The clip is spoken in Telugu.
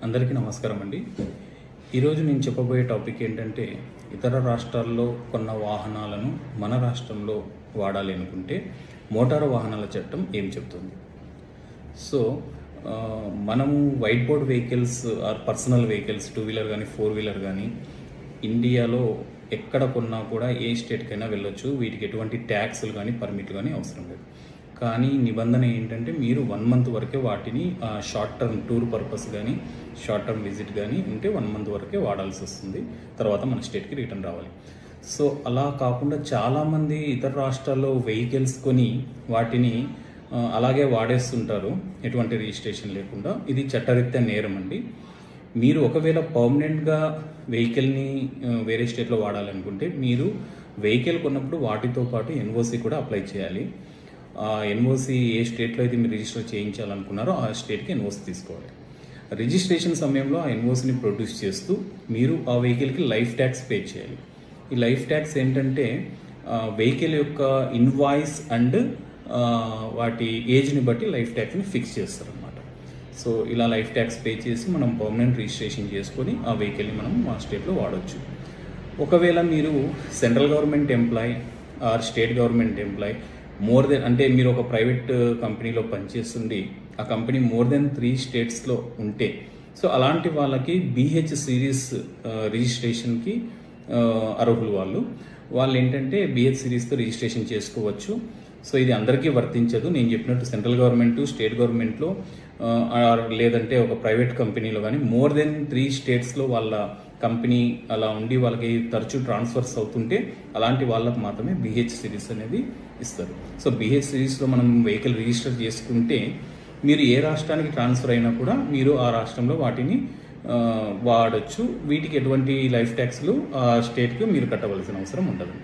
అందరికీ నమస్కారం అండి. ఈరోజు నేను చెప్పబోయే టాపిక్ ఏంటంటే, ఇతర రాష్ట్రాల్లో కొన్న వాహనాలను మన రాష్ట్రంలో వాడాలి అనుకుంటే మోటారు వాహనాల చట్టం ఏం చెప్తుంది. సో మనము white board vehicles or personal vehicles 2 wheeler కానీ 4 వీలర్ కానీ ఇండియాలో ఎక్కడ కొన్నా కూడా ఏ స్టేట్కైనా వెళ్ళొచ్చు. వీటికి ఎటువంటి ట్యాక్స్లు కానీ పర్మిట్లు కానీ అవసరం లేదు. కానీ నిబంధన ఏంటంటే మీరు 1 మంత్ వరకే వాటిని షార్ట్ టర్మ్ టూర్ పర్పస్ కానీ షార్ట్ టర్మ్ విజిట్ కానీ ఉంటే 1 మంత్ వరకే వాడాల్సి వస్తుంది. తర్వాత మన స్టేట్కి రిటర్న్ రావాలి. సో అలా కాకుండా చాలామంది ఇతర రాష్ట్రాల్లో వెహికల్స్ కొని వాటిని అలాగే వాడేస్తుంటారు ఎటువంటి రిజిస్ట్రేషన్ లేకుండా. ఇది చట్టరీత్యా నేరం అండి. మీరు ఒకవేళ పర్మనెంట్గా వెహికల్ని వేరే స్టేట్లో వాడాలనుకుంటే మీరు వెహికల్ కొన్నప్పుడు వాటితో పాటు ఎన్ఓసి కూడా అప్లై చేయాలి. ఎన్ఓసి ఏ స్టేట్లో అయితే మీరు రిజిస్టర్ చేయించాలనుకున్నారో ఆ స్టేట్కి ఎన్ఓసి తీసుకోవాలి. రిజిస్ట్రేషన్ సమయంలో ఆ ఎన్ఓసిని ప్రొడ్యూస్ చేస్తూ మీరు ఆ వెహికల్కి లైఫ్ ట్యాక్స్ పే చేయాలి. ఈ లైఫ్ ట్యాక్స్ ఏంటంటే వెహికల్ యొక్క ఇన్వాయిస్ అండ్ వాటి ఏజ్ని బట్టి లైఫ్ ట్యాక్స్ని ఫిక్స్ చేస్తారనమాట. సో ఇలా లైఫ్ ట్యాక్స్ పే చేసి మనం పర్మనెంట్ రిజిస్ట్రేషన్ చేసుకొని ఆ వెహికల్ని మనం మా స్టేట్లో వాడవచ్చు. ఒకవేళ మీరు central government employee or state government employee అంటే మీరు ఒక ప్రైవేట్ కంపెనీలో పనిచేస్తుంది, ఆ కంపెనీ మోర్ దెన్ 3 స్టేట్స్లో ఉంటే, సో అలాంటి వాళ్ళకి BH సిరీస్ రిజిస్ట్రేషన్కి అర్హులు. వాళ్ళు ఏంటంటే BH సిరీస్తో రిజిస్ట్రేషన్ చేసుకోవచ్చు. సో ఇది అందరికీ వర్తించదు. నేను చెప్పినట్టు సెంట్రల్ గవర్నమెంట్, స్టేట్ గవర్నమెంట్లో లేదంటే ఒక ప్రైవేట్ కంపెనీలో కానీ మోర్ దెన్ 3 స్టేట్స్లో వాళ్ళ కంపెనీ అలా ఉండి వాళ్ళకి తరచూ ట్రాన్స్ఫర్స్ అవుతుంటే అలాంటి వాళ్ళకు మాత్రమే BH సిరీస్ అనేది ఇస్తారు. సో BH సిరీస్లో మనం వెహికల్ రిజిస్టర్ చేసుకుంటే మీరు ఏ రాష్ట్రానికి ట్రాన్స్ఫర్ అయినా కూడా మీరు ఆ రాష్ట్రంలో వాటిని వాడచ్చు. వీటికి ఎటువంటి లైఫ్ ట్యాక్స్లు ఆ స్టేట్కి మీరు కట్టవలసిన అవసరం ఉండదు.